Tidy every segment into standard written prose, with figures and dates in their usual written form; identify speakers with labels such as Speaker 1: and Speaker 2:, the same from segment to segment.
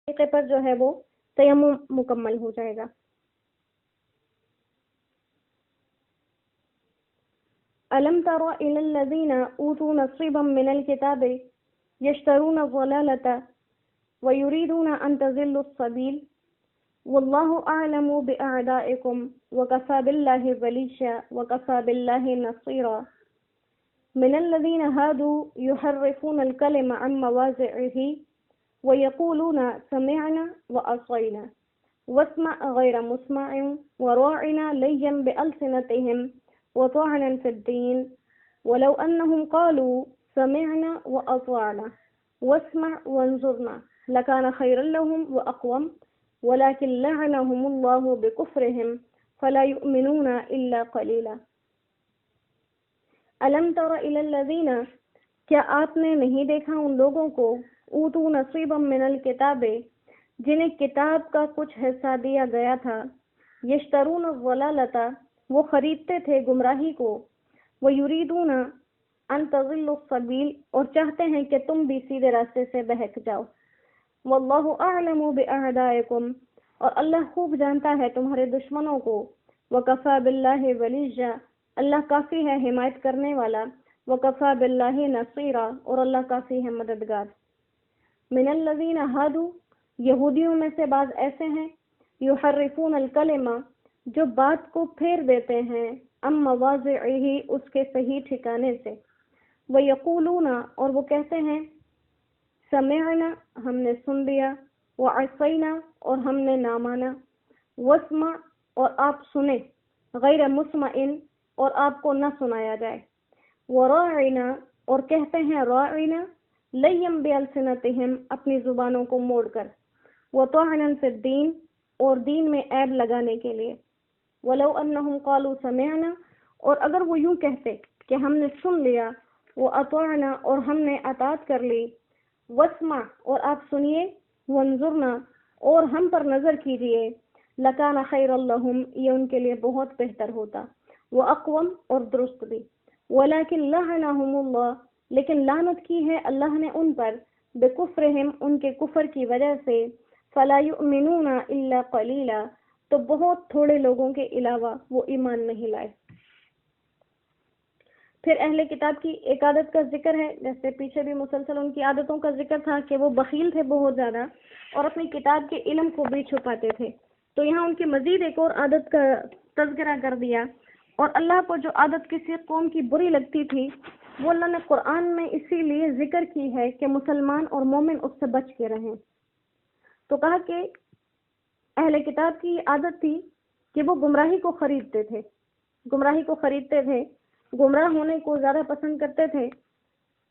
Speaker 1: طریقے پر جو ہے وہ تیمم مکمل ہو جائے گا۔ ألم تر إلى الذين أوتوا نصيبا من الكتاب يشترون الضلالة ويريدون أن تضلوا السبيل والله أعلم بأعدائكم وكفى بالله وليا وكفى بالله نصيرا من الذين هادوا يحرفون الكلم عن مواضعه ويقولون سمعنا وعصينا واسمع غير مسمع وراعنا ليا بألسنتهم وطعنا في الدين ولو أنهم قالوا سمعنا وأطعنا واسمع وانظرنا لكان خيرا لهم وأقوم ولكن لعنهم الله بكفرهم فلا يؤمنون إلا قليلا۔ ألم تر إلى الذين، کیا آپ نے نہیں دیکھا ان لوگوں کو، اوتوا نصیبا من الکتاب، جنہیں کتاب کا کچھ حصہ دیا گیا تھا، یشترون الضلالۃ، وہ خریدتے تھے گمراہی کو، ویریدون ان تضلوا السبیل، اور چاہتے ہیں کہ تم بھی سیدھے راستے سے بہک جاؤ، واللہ اعلم باعدائکم، اور اللہ خوب جانتا ہے تمہارے دشمنوں کو، وکفی باللہ ولییا، اللہ کافی ہے حمایت کرنے والا، وکفی باللہ نصیرا، اور اللہ کافی ہے مددگار۔ من الذین ہادوا، یہودیوں میں سے بعض ایسے ہیں، یحرفون الکلمہ، جو بات کو پھیر دیتے ہیں، ام مواضعہ، اس کے صحیح ٹھکانے سے، ویقولون، اور وہ کہتے ہیں، سمعنا، ہم نے سن لیا، وعصینا، اور ہم نے نہ مانا، واسمع، اور آپ سنیں، غیر مسمعن، اور آپ کو نہ سنایا جائے، وراعنا، اور کہتے ہیں راعنا، لیم بالسنتہم، اپنی زبانوں کو موڑ کر، وطعنا فی الدین، اور دین میں عیب لگانے کے لیے، ولو انہم قالوا سمعنا، اور اگر وہ یوں کہتے کہ ہم نے سن لیا، واطعنا، اور ہم نے اطاعت کر لی، واسمع، اور آپ سنیے، وانظرنا، اور ہم پر نظر کیجئے، لکان خیر لہم، یہ ان کے لیے بہت بہتر ہوتا، واقوم، اور درست بھی، ولیکن لعنہم اللہ، لیکن لعنت کی ہے اللہ نے ان پر، بکفرہم، ان کے کفر کی وجہ سے، فلا یؤمنون الا قلیلا، تو بہت تھوڑے لوگوں کے علاوہ وہ ایمان نہیں لائے۔ پھر اہل کتاب کی ایک عادت کا ذکر ہے، جیسے پیچھے بھی مسلسل ان کی عادتوں کا ذکر تھا کہ وہ بخیل تھے بہت زیادہ، اور اپنی کتاب کے علم کو بھی چھپاتے تھے، تو یہاں ان کی مزید ایک اور عادت کا تذکرہ کر دیا، اور اللہ کو جو عادت کسی قوم کی بری لگتی تھی، وہ اللہ نے قرآن میں اسی لیے ذکر کی ہے کہ مسلمان اور مومن اس سے بچ کے رہیں۔ تو کہا کہ اہل کتاب کی عادت تھی کہ وہ گمراہی کو خریدتے تھے، گمراہ ہونے کو زیادہ پسند کرتے تھے،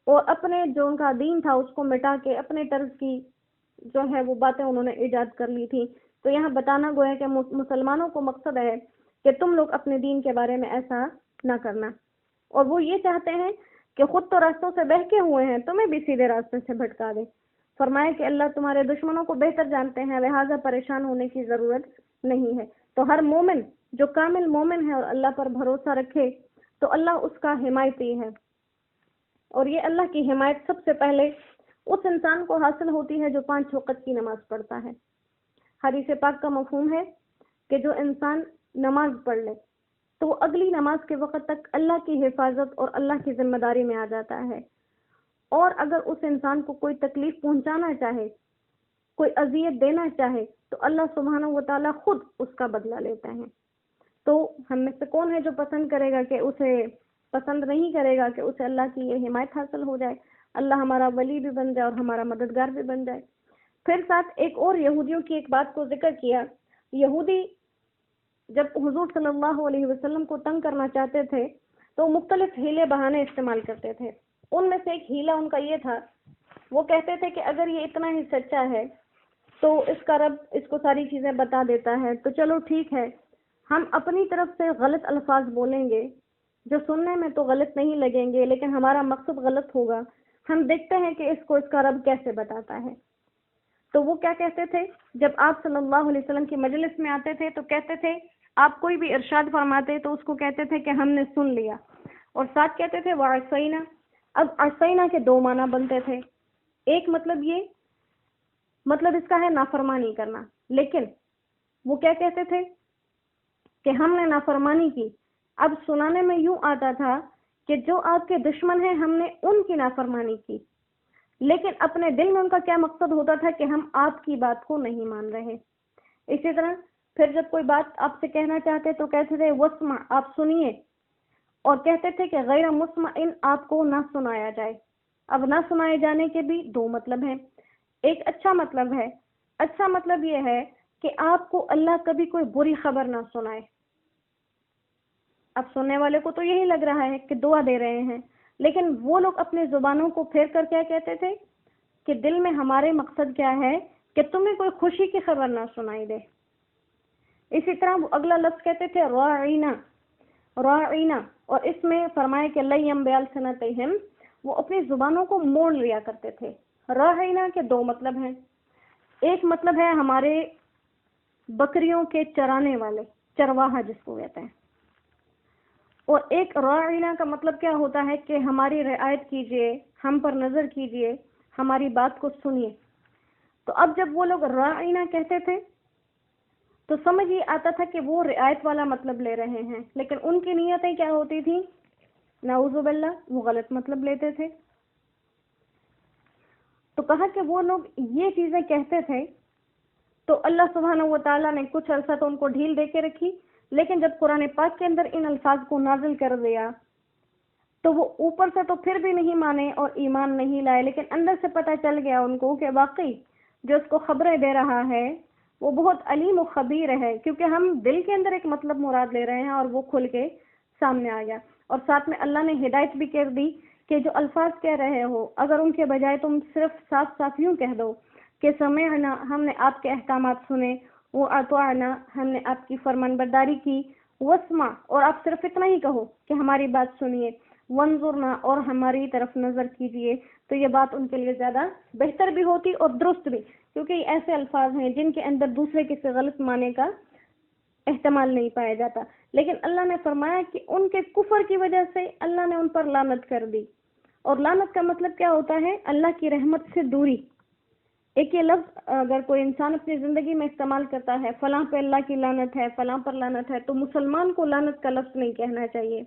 Speaker 1: اور اپنے جو ان کا دین تھا اس کو مٹا کے اپنے طرز کی جو ہے وہ باتیں انہوں نے ایجاد کر لی تھی۔ تو یہاں بتانا گویا کہ مسلمانوں کو مقصد ہے کہ تم لوگ اپنے دین کے بارے میں ایسا نہ کرنا، اور وہ یہ چاہتے ہیں کہ خود تو راستوں سے بہکے ہوئے ہیں، تمہیں بھی سیدھے راستے سے بھٹکا دیں۔ فرمایا کہ اللہ تمہارے دشمنوں کو بہتر جانتے ہیں، لہٰذا پریشان ہونے کی ضرورت نہیں ہے۔ تو ہر مومن جو کامل مومن ہے اور اللہ پر بھروسہ رکھے تو اللہ اس کا حمایتی ہے، اور یہ اللہ کی حمایت سب سے پہلے اس انسان کو حاصل ہوتی ہے جو 5 وقت کی نماز پڑھتا ہے۔ حدیث پاک کا مفہوم ہے کہ جو انسان نماز پڑھ لے تو وہ اگلی نماز کے وقت تک اللہ کی حفاظت اور اللہ کی ذمہ داری میں آ جاتا ہے، اور اگر اس انسان کو کوئی تکلیف پہنچانا چاہے، کوئی اذیت دینا چاہے، تو اللہ سبحانہ و تعالیٰ خود اس کا بدلہ لیتے ہیں۔ تو ہم میں سے کون ہے جو پسند کرے گا کہ اسے پسند نہیں کرے گا کہ اسے اللہ کی یہ حمایت حاصل ہو جائے، اللہ ہمارا ولی بھی بن جائے اور ہمارا مددگار بھی بن جائے۔ پھر ساتھ ایک اور یہودیوں کی ایک بات کو ذکر کیا۔ یہودی جب حضور صلی اللہ علیہ وسلم کو تنگ کرنا چاہتے تھے تو مختلف ہیلے بہانے استعمال کرتے تھے۔ ان میں سے ایک ہیلا ان کا یہ تھا، وہ کہتے تھے کہ اگر یہ اتنا ہی سچا ہے تو اس کا رب اس کو ساری چیزیں بتا دیتا ہے، تو چلو ٹھیک ہے، ہم اپنی طرف سے غلط الفاظ بولیں گے جو سننے میں تو غلط نہیں لگیں گے لیکن ہمارا مقصد غلط ہوگا، ہم دیکھتے ہیں کہ اس کو اس کا رب کیسے بتاتا ہے۔ تو وہ کیا کہتے تھے، جب آپ صلی اللہ علیہ وسلم کی مجلس میں آتے تھے تو کہتے تھے، آپ کوئی بھی ارشاد فرماتے تو اس کو کہتے تھے کہ ہم نے سن لیا، اور ساتھ کہتے تھے وعصینا۔ اب عصینا کے 2 معنی بنتے تھے، ایک مطلب یہ مطلب اس کا ہے نافرمانی کرنا. لیکن وہ کیا کہتے تھے کہ ہم نے نافرمانی کی. اب سنانے میں یوں آتا تھا کہ جو آپ کے دشمن ہیں ہم نے ان کی نافرمانی کی، لیکن اپنے دل میں ان کا کیا مقصد ہوتا تھا کہ ہم آپ کی بات کو نہیں مان رہے. اسی طرح پھر جب کوئی بات آپ سے کہنا چاہتے تو کہتے تھے وسمع، آپ سنیے، اور کہتے تھے کہ غیر مسمعن، آپ کو نہ سنایا جائے. اب نہ سنائے جانے کے بھی دو مطلب ہیں. ایک اچھا مطلب ہے. اچھا مطلب یہ ہے کہ آپ کو اللہ کبھی کوئی بری خبر نہ سنائے. اب سننے والے کو تو یہی لگ رہا ہے کہ دعا دے رہے ہیں، لیکن وہ لوگ اپنے زبانوں کو پھیر کر کیا کہتے تھے کہ دل میں ہمارے مقصد کیا ہے کہ تمہیں کوئی خوشی کی خبر نہ سنائی دے. اسی طرح وہ اگلا لفظ کہتے تھے راعینا. راعینا، اور اس میں فرمایا کہ لیم بِأَلْسِنَتِهِمْ، وہ اپنی زبانوں کو موڑ لیا کرتے تھے. راعینا کے دو مطلب ہیں. ایک مطلب ہے ہمارے بکریوں کے چرانے والے، چرواہا جس کو کہتے ہیں. اور ایک راعینا کا مطلب کیا ہوتا ہے کہ ہماری رعایت کیجئے، ہم پر نظر کیجئے، ہماری بات کو سنیے. تو اب جب وہ لوگ راعینا کہتے تھے تو سمجھ یہ آتا تھا کہ وہ رعایت والا مطلب لے رہے ہیں، لیکن ان کی نیتیں کیا ہوتی تھیں؟ نعوذ باللہ، وہ غلط مطلب لیتے تھے. تو کہا کہ وہ لوگ یہ چیزیں کہتے تھے تو اللہ سبحانہ و تعالیٰ نے کچھ عرصہ تو ان کو ڈھیل دے کے رکھی، لیکن جب قرآن پاک کے اندر ان الفاظ کو نازل کر دیا تو وہ اوپر سے تو پھر بھی نہیں مانے اور ایمان نہیں لائے، لیکن اندر سے پتہ چل گیا ان کو کہ واقعی جو اس کو خبریں دے رہا ہے وہ بہت علیم و خبیر ہے، کیونکہ ہم دل کے اندر ایک مطلب مراد لے رہے ہیں اور وہ کھل کے سامنے آ گیا. اور ساتھ میں اللہ نے ہدایت بھی کر دی کہ جو الفاظ کہہ رہے ہو اگر ان کے بجائے تم صرف صاف صاف یوں کہہ دو کہ سمعنا، ہم نے آپ کے احکامات سنے، واطعنا، ہم نے آپ کی فرمان برداری کی، واسمع، اور آپ صرف اتنا ہی کہو کہ ہماری بات سنیے، وانظرنا، اور ہماری طرف نظر کیجئے، تو یہ بات ان کے لیے زیادہ بہتر بھی ہوتی اور درست بھی، کیونکہ یہ ایسے الفاظ ہیں جن کے اندر دوسرے کسی غلط معنی کا احتمال نہیں پایا جاتا. لیکن اللہ نے فرمایا کہ ان کے کفر کی وجہ سے اللہ نے ان پر لعنت کر دی. اور لعنت کا مطلب کیا ہوتا ہے؟ اللہ کی رحمت سے دوری. ایک یہ لفظ اگر کوئی انسان اپنی زندگی میں استعمال کرتا ہے، فلاں پہ اللہ کی لعنت ہے، فلاں پر لعنت ہے، تو مسلمان کو لعنت کا لفظ نہیں کہنا چاہیے،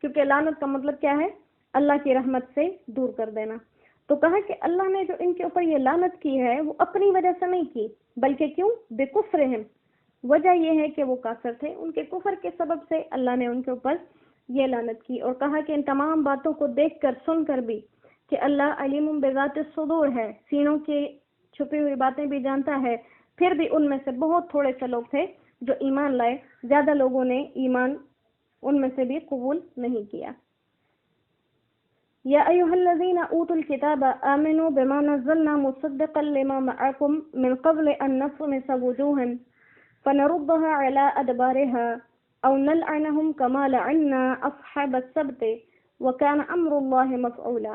Speaker 1: کیونکہ لعنت کا مطلب کیا ہے؟ اللہ کی رحمت سے دور کر دینا. تو کہا کہ اللہ نے جو ان کے اوپر یہ لعنت کی ہے وہ اپنی وجہ سے نہیں کی، بلکہ کیوں؟ بکفرہم، وجہ یہ ہے کہ وہ کافر تھے، ان کے کفر کے سبب سے اللہ نے ان کے اوپر یہ لعنت کی. اور کہا کہ ان تمام باتوں کو دیکھ کر، سن کر بھی، کہ اللہ علیم بذات الصدور ہے، سینوں کی چھپی ہوئی باتیں بھی جانتا ہے، پھر بھی ان میں سے بہت تھوڑے سے لوگ تھے جو ایمان لائے، زیادہ لوگوں نے ایمان ان میں سے بھی قبول نہیں کیا. یا ایھا الذین اوتوا الکتاب آمنوا بما نزلنا مصدقا لما معکم من قبل ان نطمس وجوہا فنردها على ادبارها او نلعنهم كما لعنا اصحاب السبت وكان امر الله مفعولا.